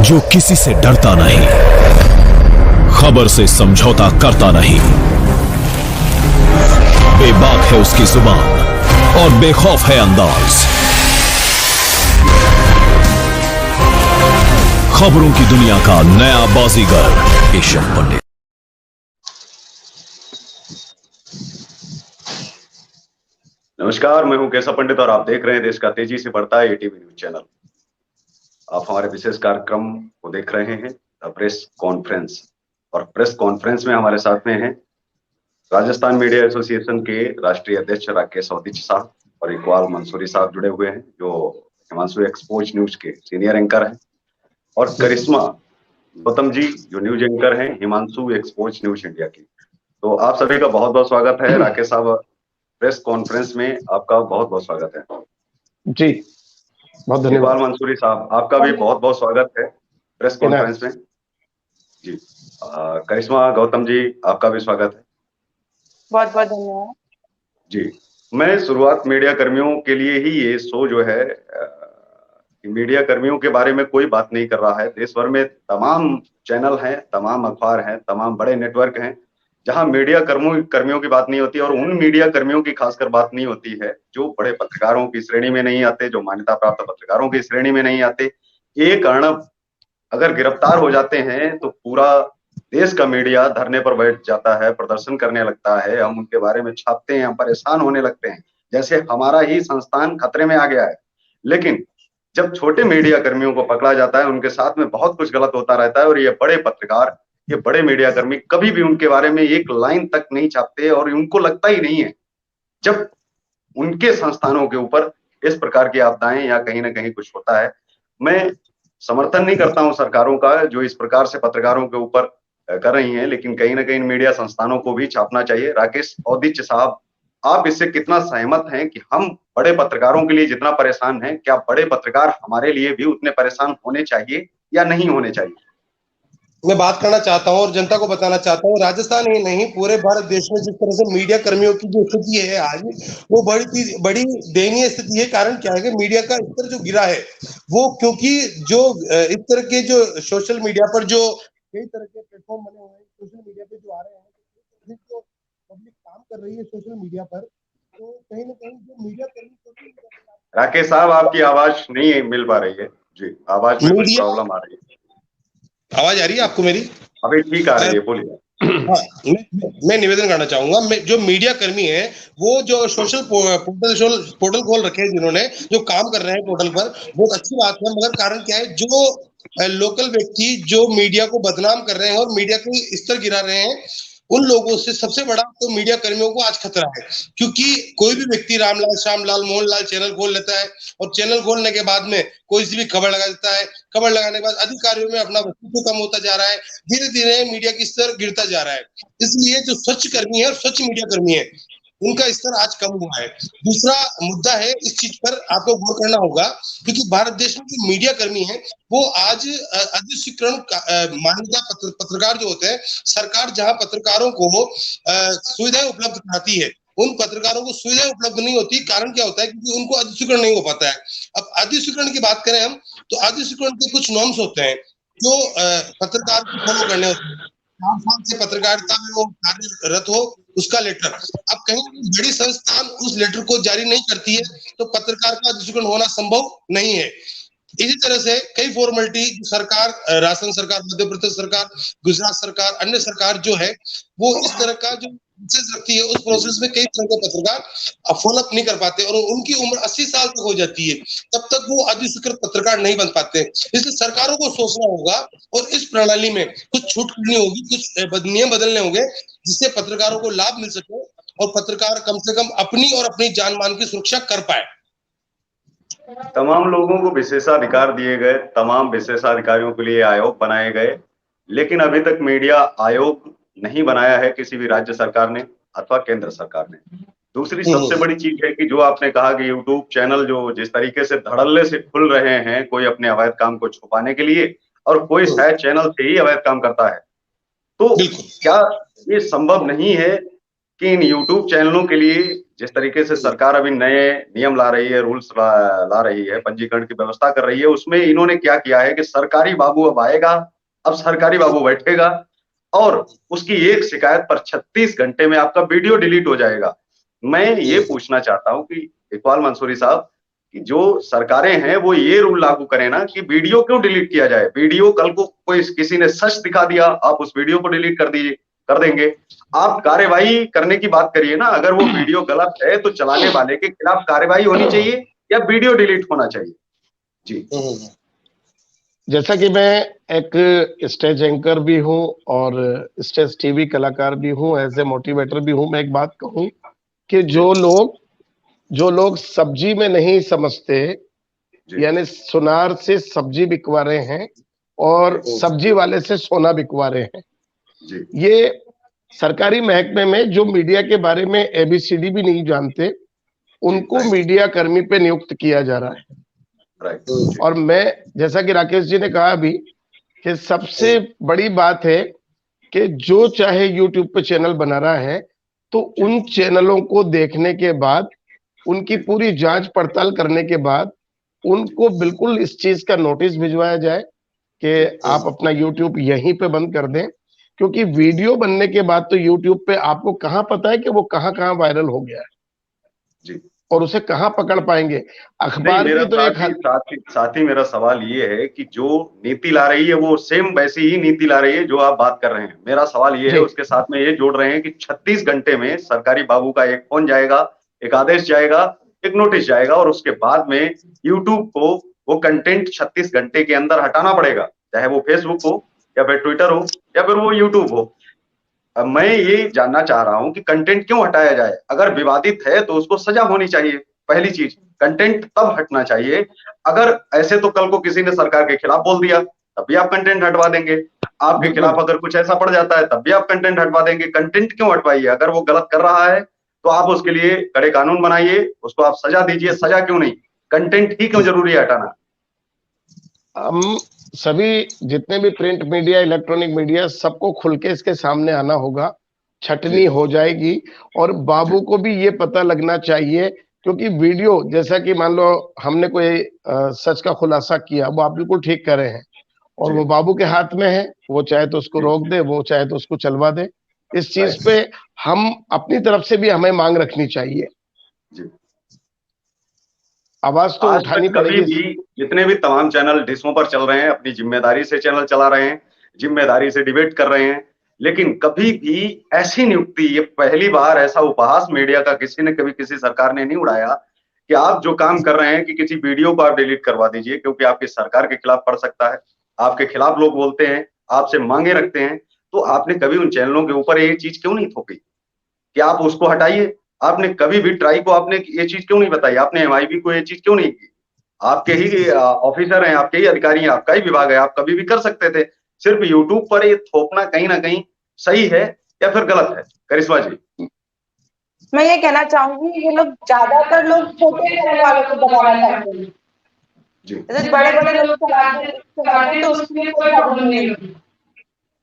जो किसी से डरता नहीं, खबर से समझौता करता नहीं, बेबाक है उसकी जुबान और बेखौफ है अंदाज। खबरों की दुनिया का नया बाजीगर केशव पंडित। नमस्कार, मैं हूं केशव पंडित और आप देख रहे हैं देश का तेजी से बढ़ता है एटीवी न्यूज चैनल। आप हमारे विशेष कार्यक्रम को देख रहे हैं प्रेस कॉन्फ्रेंस, और प्रेस कॉन्फ्रेंस में हमारे साथ में हैं राजस्थान मीडिया एसोसिएशन के राष्ट्रीय अध्यक्ष राकेश औदिच साहब और इकबाल मंसूरी साहब जुड़े हुए हैं, जो हिमांशु एक्सपोज न्यूज के सीनियर एंकर हैं, और करिश्मा गौतम जी जो न्यूज एंकर हैं हिमांशु एक्सपोज न्यूज इंडिया की। तो आप सभी का बहुत बहुत स्वागत है। राकेश साहब, प्रेस कॉन्फ्रेंस में आपका बहुत बहुत स्वागत है। जी, बहुत धन्यवाद। इकबाल मंसूरी साहब, आपका भी बहुत बहुत स्वागत है प्रेस कॉन्फ्रेंस में। जी, करिश्मा गौतम जी, आपका भी स्वागत है। बहुत बहुत धन्यवाद। जी, मैं शुरुआत मीडिया कर्मियों के लिए ही ये शो जो है, मीडिया कर्मियों के बारे में कोई बात नहीं कर रहा है। देश भर में तमाम चैनल हैं, तमाम अखबार हैं, तमाम बड़े नेटवर्क हैं जहां मीडिया कर्मियों की बात नहीं होती, और उन मीडिया कर्मियों की खासकर बात नहीं होती है जो बड़े पत्रकारों की श्रेणी में नहीं आते, जो मान्यता प्राप्त पत्रकारों की श्रेणी में नहीं आते। एक अर्नब अगर गिरफ्तार हो जाते हैं तो पूरा देश का मीडिया धरने पर बैठ जाता है, प्रदर्शन करने लगता है, हम उनके बारे में छापते हैं, हम परेशान होने लगते हैं, जैसे हमारा ही संस्थान खतरे में आ गया है। लेकिन जब छोटे मीडिया कर्मियों को पकड़ा जाता है, उनके साथ में बहुत कुछ गलत होता रहता है, और ये बड़े पत्रकार, ये बड़े मीडिया कर्मी कभी भी उनके बारे में एक लाइन तक नहीं छापते, और उनको लगता ही नहीं है जब उनके संस्थानों के ऊपर इस प्रकार की आपदाएं या कहीं ना कहीं कुछ होता है। मैं समर्थन नहीं करता हूं सरकारों का जो इस प्रकार से पत्रकारों के ऊपर कर रही हैं, लेकिन कहीं ना कहीं मीडिया संस्थानों को भी छापना चाहिए। राकेश औदिच साहब, आप इससे कितना सहमत हैं कि हम बड़े पत्रकारों के लिए जितना परेशान हैं, क्या बड़े पत्रकार हमारे लिए भी उतने परेशान होने चाहिए या नहीं होने चाहिए? मैं बात करना चाहता हूं और जनता को बताना चाहता हूं, राजस्थान ही नहीं पूरे भारत देश में जिस तरह से मीडिया कर्मियों की जो स्थिति है आज, वो बड़ी दयनीय स्थिति है। कारण क्या है कि मीडिया का स्तर जो गिरा है वो क्योंकि जो इस तरह के जो सोशल मीडिया पर जो कई तरह के प्लेटफॉर्म बने हुए हैं, सोशल मीडिया पे जो आ रहे हैं, जो पब्लिक काम कर रही है सोशल मीडिया पर, तो कहीं ना कहीं जो मीडिया कर्मी। राकेश साहब, आपकी आवाज नहीं मिल पा रही है। जी, आवाज में कुछ प्रॉब्लम आ रही है। आवाज आ रही है आपको मेरी? अभी ठीक आ रही है, बोलिए। हाँ, मैं निवेदन करना चाहूंगा, जो मीडिया कर्मी है वो जो सोशल पोर्टल खोल रखे हैं, जिन्होंने जो काम कर रहे हैं पोर्टल पर, बहुत अच्छी बात है। मगर कारण क्या है, जो लोकल व्यक्ति जो मीडिया को बदनाम कर रहे हैं और मीडिया के स्तर गिरा रहे हैं, उन लोगों से सबसे बड़ा तो मीडिया कर्मियों को आज खतरा है। क्योंकि कोई भी व्यक्ति रामलाल, श्यामलाल, मोहनलाल चैनल खोल लेता है, और चैनल खोलने के बाद में कोई सी भी खबर लगा देता है। खबर लगाने के बाद अधिकारियों में अपना वस्तुत्व कम होता जा रहा है, धीरे धीरे मीडिया की स्तर गिरता जा रहा है। इसलिए जो स्वच्छ कर्मी है और स्वच्छ मीडिया कर्मी है, उनका स्तर आज कम हुआ है। दूसरा मुद्दा है, इस चीज पर आपको गौर करना होगा, क्योंकि भारत देश में जो मीडिया कर्मी है वो आज अधिसूचीकरण मान्यता पत्रकार जो होते हैं, सरकार जहां पत्रकारों को सुविधाएं उपलब्ध कराती है, उन पत्रकारों को सुविधाएं उपलब्ध नहीं होती। कारण क्या होता है, क्योंकि उनको अधिसूचीकरण नहीं हो पाता है। अब अधिसूचीकरण की बात करें हम, तो अधिसूचीकरण के कुछ नॉर्म्स होते हैं जो पत्रकार को फॉलो करने होते हैं। 4 साल से पत्रकारिता में वो कार्यरत हो, उसका लेटर। अब कहीं बड़ी संस्थान उस लेटर को जारी नहीं करती है, तो पत्रकार का अधिसूचीकरण होना संभव नहीं है। इसी तरह से कई फॉर्मेलिटी सरकार, राजस्थान सरकार, मध्य प्रदेश सरकार, गुजरात सरकार, अन्य सरकार जो है वो इस तरह का जो प्रोसेस रखती है, उस प्रोसेस में कई तरह के पत्रकार फॉलोअप नहीं कर पाते, और उनकी उम्र 80 साल तक हो जाती है, तब तक वो अधिकृत पत्रकार नहीं बन पाते। इसलिए सरकारों को सोचना होगा और इस प्रणाली में कुछ छूट करनी होगी, कुछ नियम बदलने होंगे, जिससे पत्रकारों को लाभ मिल सके और पत्रकार कम से कम अपनी और अपनी जान मान की सुरक्षा कर पाए। तमाम लोगों को विशेषाधिकार दिए गए, तमाम विशेषाधिकारियों के लिए आयोग बनाए गए, लेकिन अभी तक मीडिया आयोग नहीं बनाया है किसी भी राज्य सरकार ने अथवा केंद्र सरकार ने। दूसरी सबसे बड़ी चीज है कि जो आपने कहा कि यूट्यूब चैनल जो जिस तरीके से धड़ल्ले से खुल रहे हैं, कोई अपने अवैध काम को छुपाने के लिए, और कोई शायद चैनल से ही अवैध काम करता है, तो क्या ये संभव नहीं है कि इन यूट्यूब चैनलों के लिए जिस तरीके से सरकार अभी नए नियम ला रही है, रूल्स ला रही है, पंजीकरण की व्यवस्था कर रही है, उसमें इन्होंने क्या किया है कि सरकारी बाबू अब आएगा, अब सरकारी बाबू बैठेगा और उसकी एक शिकायत पर 36 घंटे में आपका वीडियो डिलीट हो जाएगा। मैं ये पूछना चाहता हूँ कि इकबाल मंसूरी साहब कि जो सरकारें हैं वो ये रूल लागू करें ना कि वीडियो क्यों डिलीट किया जाए। वीडियो कल को कोई किसी ने सच दिखा दिया, आप उस वीडियो को डिलीट कर देंगे। आप कार्यवाही करने की बात करिए ना, अगर वो वीडियो गलत है तो चलाने वाले के खिलाफ कार्यवाही होनी चाहिए या वीडियो डिलीट होना चाहिए। जी जैसा कि मैं एक स्टेज एंकर भी हूं और स्टेज टीवी कलाकार भी हूं, एज ए मोटिवेटर भी हूं, मैं एक बात कहूं कि जो लोग सब्जी में नहीं समझते, यानी सुनार से सब्जी बिकवा रहे हैं और सब्जी वाले से सोना बिकवा रहे हैं। ये सरकारी महकमे में जो मीडिया के बारे में एबीसीडी भी नहीं जानते, उनको मीडिया कर्मी पे नियुक्त किया जा रहा है। और मैं, जैसा कि राकेश जी ने कहा अभी, कि सबसे बड़ी बात है कि जो चाहे यूट्यूब पे चैनल बना रहा है तो उन चैनलों को देखने के बाद, उनकी पूरी जांच पड़ताल करने के बाद उनको बिल्कुल इस चीज का नोटिस भिजवाया जाए कि आप अपना यूट्यूब यहीं पे बंद कर दें, क्योंकि वीडियो बनने के बाद तो यूट्यूब पे आपको कहां पता है कि वो कहां वायरल हो गया है जी और उसे कहां पकड़ पाएंगे। अखबार की तो साथ ही मेरा सवाल ये है कि जो नीति ला रही है वो सेम वैसी ही नीति ला रही है जो आप बात कर रहे हैं। मेरा सवाल ये है, उसके साथ में ये जोड़ रहे हैं कि 36 घंटे में सरकारी बाबू का एक फोन जाएगा, एक आदेश जाएगा, एक नोटिस जाएगा और उसके बाद में यूट्यूब को वो कंटेंट 36 घंटे के अंदर हटाना पड़ेगा, चाहे वो फेसबुक हो या फिर ट्विटर हो या फिर वो यूट्यूब हो। अब मैं ये जानना चाह रहा हूं कि कंटेंट क्यों हटाया जाए। अगर विवादित है तो उसको सजा होनी चाहिए, पहली चीज। कंटेंट तब हटना चाहिए अगर ऐसे तो कल को किसी ने सरकार के खिलाफ बोल दिया तब भी आप कंटेंट हटवा देंगे, आपके खिलाफ अगर कुछ ऐसा पड़ जाता है तब भी आप कंटेंट हटवा देंगे। कंटेंट क्यों हटवाइए? अगर वो गलत कर रहा है तो आप उसके लिए कड़े कानून बनाइए, उसको आप सजा दीजिए। सजा क्यों नहीं, कंटेंट ही क्यों जरूरी है हटाना? हम सभी जितने भी प्रिंट मीडिया, इलेक्ट्रॉनिक मीडिया, सबको खुल के इसके सामने आना होगा, छटनी हो जाएगी और बाबू को भी ये पता लगना चाहिए। क्योंकि वीडियो, जैसा कि मान लो हमने कोई सच का खुलासा किया, वो आप बिल्कुल ठीक कर रहे हैं और वो बाबू के हाथ में है, वो चाहे तो उसको रोक दे, वो चाहे तो उसको चलवा दे। इस चीज पे हम अपनी तरफ से भी हमें मांग रखनी चाहिए, आवाज तो उठानी पड़ेगी। जितने भी तमाम चैनल डिशों पर चल रहे हैं, अपनी जिम्मेदारी से चैनल चला रहे हैं, जिम्मेदारी से डिबेट कर रहे हैं, लेकिन कभी भी ऐसी नियुक्ति, ये पहली बार ऐसा उपहास मीडिया का किसी ने कभी किसी सरकार ने नहीं उड़ाया कि आप जो काम कर रहे हैं कि किसी वीडियो को आप डिलीट करवा दीजिए क्योंकि आपकी सरकार के खिलाफ पड़ सकता है, आपके खिलाफ लोग बोलते हैं, आपसे मांगे रखते हैं। तो आपने कभी उन चैनलों के ऊपर ये चीज क्यों नहीं थोपी कि आप उसको हटाइए? आपने कभी भी ट्राई को आपने ये चीज क्यों नहीं बताई? आपने एमआईबी को ये चीज क्यों नहीं की? आपके ही ऑफिसर हैं, आपके ही अधिकारी हैं, आपका ही विभाग है, आप कभी भी कर सकते थे। सिर्फ यूट्यूब पर ये थोपना कहीं ना कहीं सही है या फिर गलत है? करिश्मा जी, मैं ये कहना चाहूंगी, ये लोग ज्यादातर लोग छोटे चैनल वालों को दबाना चाहते हैं। जैसे बड़े बड़े लोग चलाते तो उसमें कोई प्रॉब्लम नहीं होती।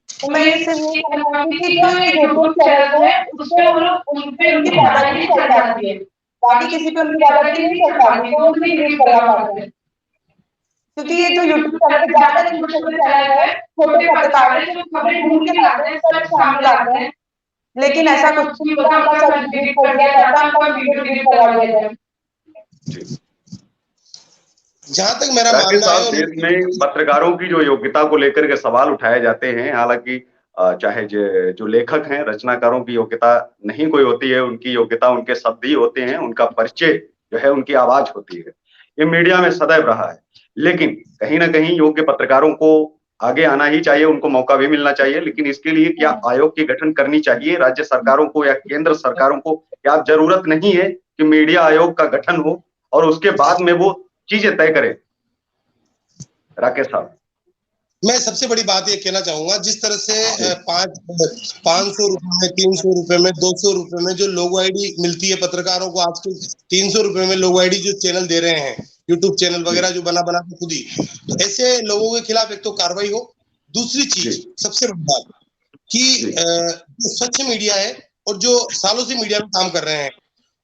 तो मैं इससे ये कहना चाहूंगी कि जो ये यूट्यूब चैनल है उसमें वो लोग उनपे उनकी दादागिरी चल जाती है, बाकी किसी पे उनकी दादागिरी नहीं चल पाती, तो वो नहीं डिलीट करवा पाते हैं। क्योंकि ये जो यूट्यूब चैनल ज्यादा छोटे चैनल है, छोटे पत्रकार है, जो खबरें ढूंढ के लाते हैं, सच सामने लाते हैं, लेकिन ऐसा कुछ नहीं होता, उनका सच डिलीट कर दिया जाता है, उनका वीडियो डिलीट करवा दिया जाता है। जहां तक मेरा मानना है, देश में पत्रकारों की जो योग्यता को लेकर के सवाल उठाए जाते हैं, हालांकि चाहे जो लेखक हैं, रचनाकारों की योग्यता नहीं कोई होती है, उनकी योग्यता उनके शब्द ही होते हैं, उनका परिचय जो है उनकी आवाज होती है। ये मीडिया में सदैव रहा है, लेकिन कहीं ना कहीं योग्य पत्रकारों को आगे आना ही चाहिए, उनको मौका भी मिलना चाहिए। लेकिन इसके लिए क्या आयोग की गठन करनी चाहिए राज्य सरकारों को या केंद्र सरकारों को? क्या जरूरत नहीं है कि मीडिया आयोग का गठन हो और उसके बाद में वो चीजें तय करें? राकेश साहब, मैं सबसे बड़ी बात ये कहना चाहूंगा, जिस तरह से 500 रुपए में, 300 रुपए में, 200 रुपए में जो लोगो आईडी मिलती है पत्रकारों को, आजकल 300 रुपए में लोगो आईडी जो चैनल दे रहे हैं, यूट्यूब चैनल वगैरह जो बना के खुद ही, तो ऐसे लोगों के खिलाफ एक तो कार्रवाई हो। दूसरी चीज सबसे बड़ी बात कि जो स्वच्छ मीडिया है और जो सालों से मीडिया में काम कर रहे हैं,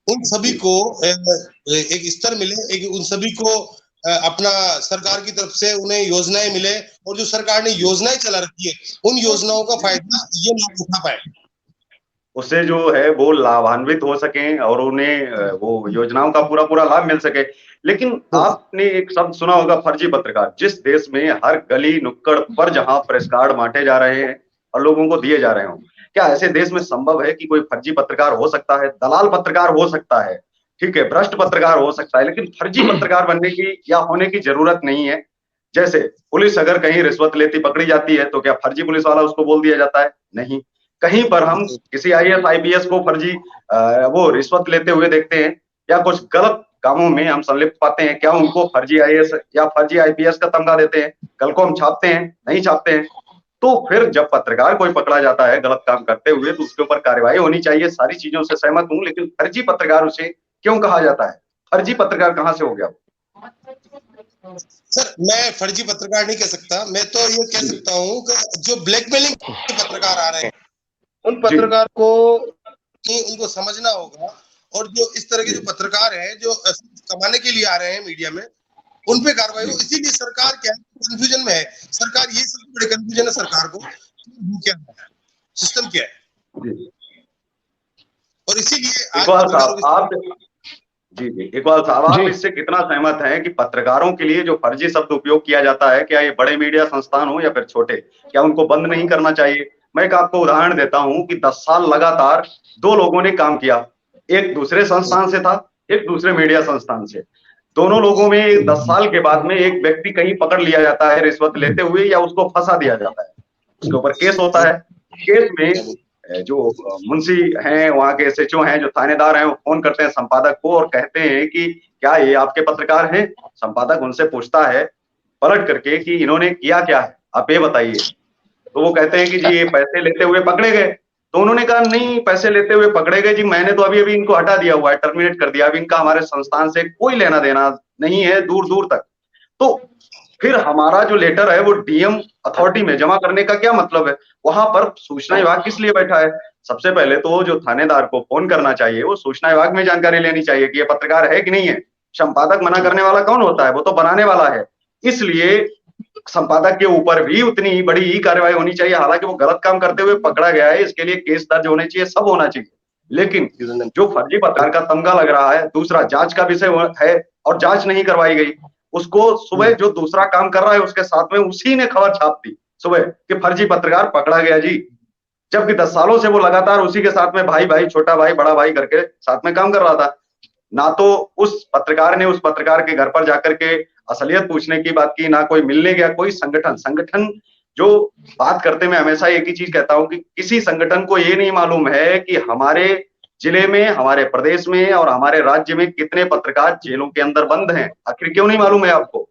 उन सभी को एक स्तर मिले, एक उन सभी को अपना सरकार की तरफ से उन्हें योजनाएं मिले, और जो सरकार ने योजनाएं चला रखी है उन योजनाओं का फायदा ये लोग उठा पाए, उससे जो है वो लाभान्वित हो सकें और उन्हें वो योजनाओं का पूरा पूरा लाभ मिल सके। लेकिन आपने एक शब्द सुना होगा, फर्जी पत्रकार। जिस देश में हर गली नुक्कड़ पर जहां प्रेस कार्ड बांटे जा रहे हैं और लोगों को दिए जा रहे हों, क्या ऐसे देश में संभव है कि कोई फर्जी पत्रकार हो सकता है? दलाल पत्रकार हो सकता है, ठीक है, भ्रष्ट पत्रकार हो सकता है, लेकिन फर्जी पत्रकार बनने की या होने की जरूरत नहीं है। जैसे पुलिस अगर कहीं रिश्वत लेती पकड़ी जाती है तो क्या फर्जी पुलिस वाला उसको बोल दिया जाता है? नहीं। कहीं पर हम किसी आईएएस आईपीएस को फर्जी वो रिश्वत लेते हुए देखते हैं या कुछ गलत कामों में हम संलिप्त पाते हैं, क्या उनको फर्जी आईएएस या फर्जी आईपीएस का तमगा देते हैं? कल को हम छापते हैं? नहीं छापते हैं। तो फिर जब पत्रकार कोई पकड़ा जाता है गलत काम करते हुए तो उसके ऊपर कार्रवाई होनी चाहिए। सारी चीजों से सहमत हूं, लेकिन फर्जी पत्रकार उसे क्यों कहा जाता है? फर्जी पत्रकार कहां से हो गया? सर मैं फर्जी पत्रकार नहीं कह सकता, मैं तो ये कह सकता हूँ कि जो ब्लैकमेलिंग के पत्रकार आ रहे हैं उन पत्रकार को उनको समझना होगा, और जो इस तरह के जो पत्रकार हैं जो कमाने के लिए आ रहे हैं मीडिया में, उन पे कार्रवाई हो। इसीलिए सरकार क्या है, कंफ्यूजन में है। सरकार ये सबसे बड़ी कंफ्यूजन है सरकार को, क्या है सिस्टम क्या है, और इसीलिए आप इकबाल साहब, आप इससे कितना सहमत हैं कि पत्रकारों के लिए जो फर्जी शब्द उपयोग किया जाता है, क्या ये बड़े मीडिया संस्थान हो या फिर छोटे, क्या उनको बंद नहीं करना चाहिए? मैं एक आपको उदाहरण देता हूं कि 10 साल लगातार दो लोगों ने काम किया, एक दूसरे संस्थान से था, एक दूसरे मीडिया संस्थान से। दोनों लोगों में 10 साल के बाद में एक व्यक्ति कहीं पकड़ लिया जाता है रिश्वत लेते हुए या उसको फंसा दिया जाता है, उसके ऊपर केस होता है। केस में जो मुंशी हैं, वहां के एसएचओ हैं, जो थानेदार हैं, वो फोन करते हैं संपादक को और कहते हैं कि क्या ये आपके पत्रकार हैं? संपादक उनसे पूछता है पलट करके कि इन्होंने किया क्या है, आप ये बताइए। तो वो कहते हैं कि जी ये पैसे लेते हुए पकड़े गए। तो उन्होंने कहा नहीं, पैसे लेते हुए पकड़े गए जी, मैंने तो अभी इनको हटा दिया हुआ है, टर्मिनेट कर दिया, अब इनका हमारे संस्थान से कोई लेना देना नहीं है दूर दूर तक। तो फिर हमारा जो लेटर है वो डीएम अथॉरिटी में जमा करने का क्या मतलब है? वहां पर सूचना विभाग किस लिए बैठा है? सबसे पहले तो जो थानेदार को फोन करना चाहिए वो सूचना विभाग में जानकारी लेनी चाहिए कि ये पत्रकार है कि नहीं है। संपादक मना करने वाला कौन होता है? वो तो बनाने वाला है। इसलिए संपादक के ऊपर भी उतनी ही बड़ी ही कार्रवाई होनी चाहिए। हालांकि वो गलत काम करते हुए पकड़ा गया है, इसके लिए केस दर्ज होने चाहिए, सब होना चाहिए। लेकिन जो फर्जी पत्रकार का तमगा लग रहा है, दूसरा जांच का विषय है और जांच नहीं करवाई गई। उसको सुबह जो दूसरा काम कर रहा है उसके साथ में उसी ने खबर छाप दी सुबह कि फर्जी पत्रकार पकड़ा गया जी, जबकि 10 सालों से वो लगातार उसी के साथ में भाई भाई, छोटा भाई, बड़ा भाई करके साथ में काम कर रहा था। ना तो उस पत्रकार ने उस पत्रकार के घर पर जाकर के असलियत पूछने की बात की, ना कोई मिलने गया। कोई संगठन जो बात करते मैं हमेशा एक ही चीज कहता हूं कि किसी संगठन को ये नहीं मालूम है कि हमारे जिले में, हमारे प्रदेश में और हमारे राज्य में कितने पत्रकार जेलों के अंदर बंद हैं। आखिर क्यों नहीं मालूम है आपको?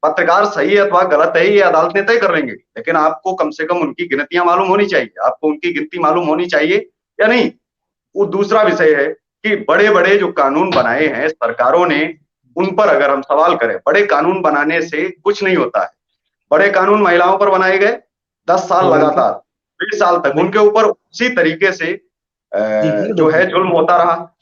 पत्रकार सही है अथवा गलत है ये अदालतें तय कर लेंगे, लेकिन आपको कम से कम उनकी गिनतियां मालूम होनी चाहिए। आपको उनकी गिनती मालूम होनी चाहिए या नहीं? वो दूसरा विषय है कि बड़े बड़े जो कानून बनाए हैं सरकारों ने, उन पर अगर हम सवाल करें, बड़े कानून बनाने से कुछ नहीं होता है। बड़े कानून महिलाओं पर बनाए गए 10 साल लगातार, 20 साल तक उनके ऊपर उसी तरीके से जो है जुल्म होता रहा।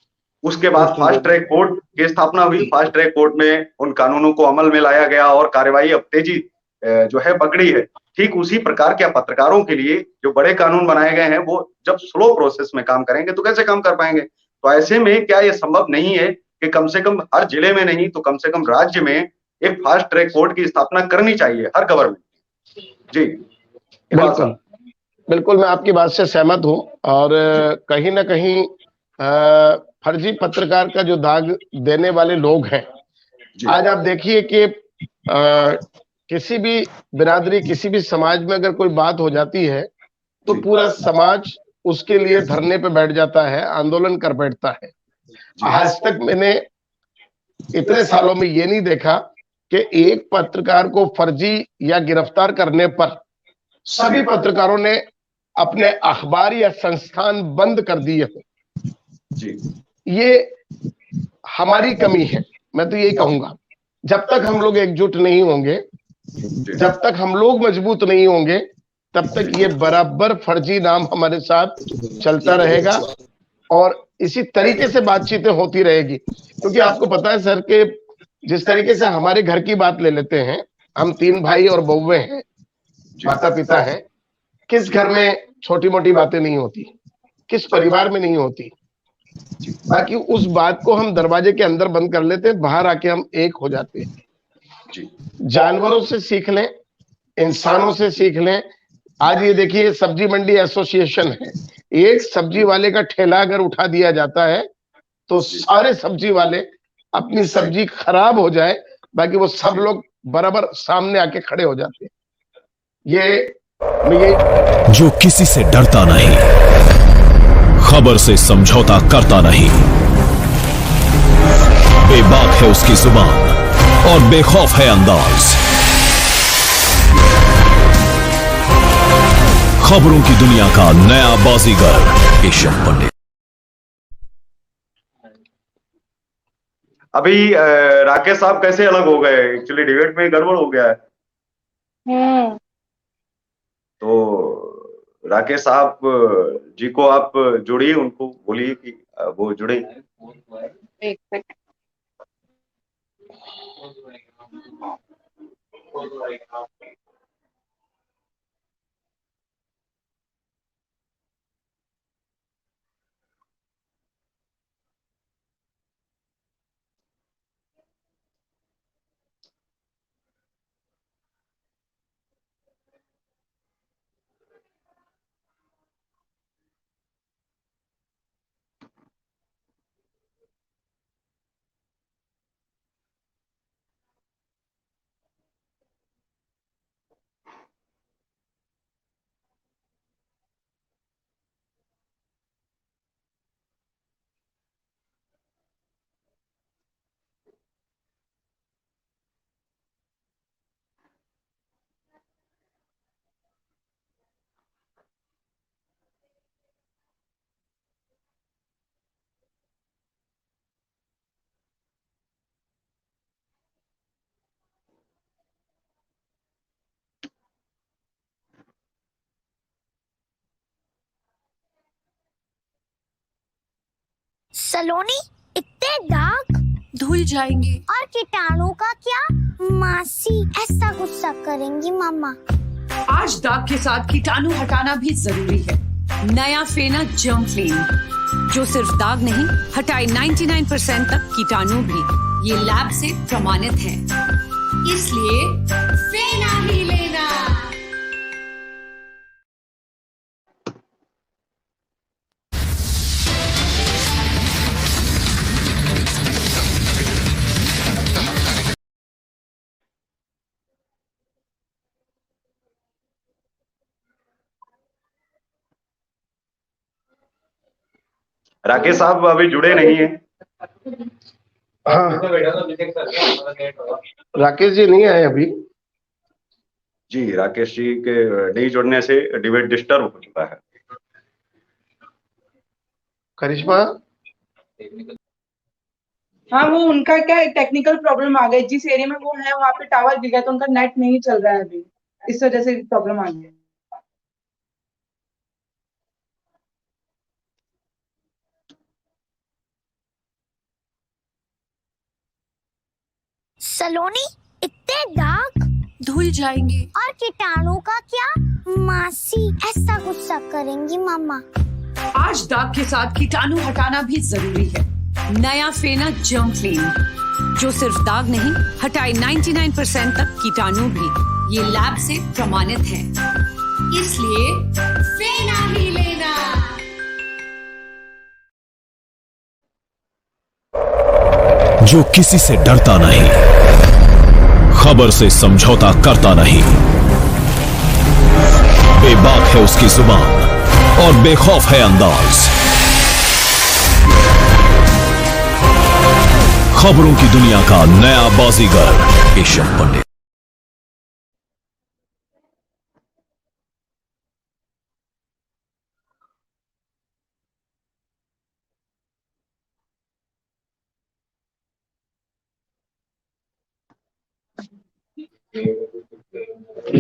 उसके बाद फास्ट ट्रैक कोर्ट की स्थापना हुई, फास्ट ट्रैक कोर्ट में उन कानूनों को अमल में लाया गया और कार्रवाई अब तेजी जो है पकड़ी है। ठीक उसी प्रकार के पत्रकारों के लिए जो बड़े कानून बनाए गए हैं वो जब स्लो प्रोसेस में काम करेंगे तो कैसे काम कर पाएंगे? तो ऐसे में क्या ये संभव नहीं है कि कम से कम हर जिले में नहीं तो कम से कम राज्य में एक फास्ट ट्रैक कोर्ट की स्थापना करनी चाहिए हर गवर्नमेंट? जी बिल्कुल बिल्कुल, मैं आपकी बात से सहमत हूं। और कहीं ना कहीं फर्जी पत्रकार का जो दाग देने वाले लोग हैं, आज आप देखिए कि किसी भी बिरादरी, किसी भी समाज में अगर कोई बात हो जाती है तो पूरा समाज उसके लिए धरने पे बैठ जाता है, आंदोलन कर बैठता है। आज तक मैंने इतने सालों में ये नहीं देखा कि एक पत्रकार को फर्जी या गिरफ्तार करने पर सभी पत्रकारों ने अपने अखबार या संस्थान बंद कर दिए हो। ये हमारी कमी है, मैं तो यही कहूंगा। जब तक हम लोग एकजुट नहीं होंगे, जब तक हम लोग मजबूत नहीं होंगे, तब तक ये बराबर फर्जी नाम हमारे साथ चलता रहेगा। और इसी तरीके से बातचीतें होती रहेगी, क्योंकि आपको पता है सर कि जिस तरीके से हमारे घर की बात ले लेते हैं, हम 3 भाई और बहुएं हैं, माता पिता हैं, किस घर में छोटी मोटी बातें नहीं होती, किस परिवार में नहीं होती। बाकी उस बात को हम दरवाजे के अंदर बंद कर लेते हैं, बाहर आके हम एक हो जाते हैं। जानवरों से सीख लें, इंसानों से सीख लें। आज ये देखिए सब्जी मंडी एसोसिएशन है, एक सब्जी वाले का ठेला अगर उठा दिया जाता है तो सारे सब्जी वाले अपनी सब्जी खराब हो जाए, बाकी वो सब लोग बराबर सामने आके खड़े हो जाते हैं। ये जो किसी से डरता नहीं, खबर से समझौता करता नहीं, बेबाक है उसकी जुबान और बेखौफ है अंदाज। खबरों की दुनिया का नया बाजीगर केशव पंडित। अभी राकेश साहब कैसे अलग हो गए? एक्चुअली डिबेट में गड़बड़ हो गया है। तो राकेश साहब जी को आप जोड़िए, उनको बोलिए कि वो जुड़े। एक सेकंड। सलोनी, इतने दाग धुल जाएंगे। और कीटाणु का क्या? मासी ऐसा गुस्सा करेंगी मम्मा। आज दाग के साथ कीटाणु हटाना भी जरूरी है। नया फेना जर्म क्लीन, जो सिर्फ दाग नहीं हटाए 99% तक कीटाणु भी। ये लैब से प्रमाणित है, इसलिए फेना ही लेना। राकेश साहब अभी जुड़े नहीं है। हाँ, राकेश जी नहीं आए अभी। जी, राकेश जी के नहीं जुड़ने से डिबेट डिस्टर्ब हो चुका है। करिश्मा, हाँ, वो उनका क्या टेक्निकल प्रॉब्लम आ गई। जिस एरिया में वो है वहाँ पे टावर गिर गया, तो उनका नेट नहीं चल रहा है अभी, इस वजह से प्रॉब्लम आ गई। सलोनी, इतने दाग धुल जाएंगे। और कीटाणु का क्या? मासी ऐसा गुस्सा करेंगी मम्मा। आज दाग के साथ कीटाणु हटाना भी जरूरी है। नया फेना जर्म क्लीन, जो सिर्फ दाग नहीं हटाए 99% तक कीटाणु भी। ये लैब से प्रमाणित है, इसलिए फेना ही लेना। जो किसी से डरता नहीं, खबर से समझौता करता नहीं, बेबाक है उसकी जुबान और बेखौफ है अंदाज। खबरों की दुनिया का नया बाजीगर केशव पंडित।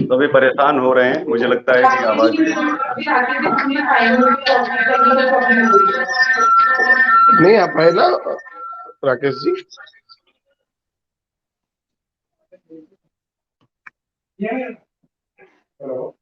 सभी परेशान हो रहे हैं, मुझे लगता है कि आवाज नहीं आ पाए ना राकेश जी? हेलो,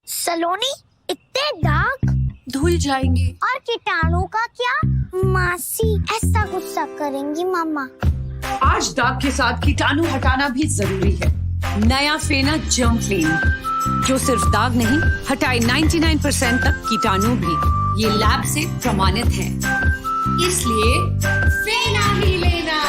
सलोनी, इतने दाग धुल जाएंगे। और कीटाणु का क्या? मासी ऐसा गुस्सा करेंगी मम्मा। आज दाग के साथ कीटाणु हटाना भी जरूरी है। नया फेना जर्म क्लीन, जो सिर्फ दाग नहीं हटाए 99% तक कीटाणु भी। ये लैब से प्रमाणित है, इसलिए फेना ही लेना।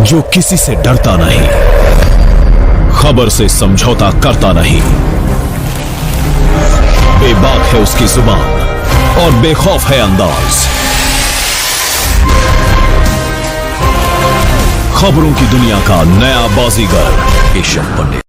जो किसी से डरता नहीं, खबर से समझौता करता नहीं, बेबाक है उसकी जुबान और बेखौफ है अंदाज। खबरों की दुनिया का नया बाजीगर ईशा पंडित।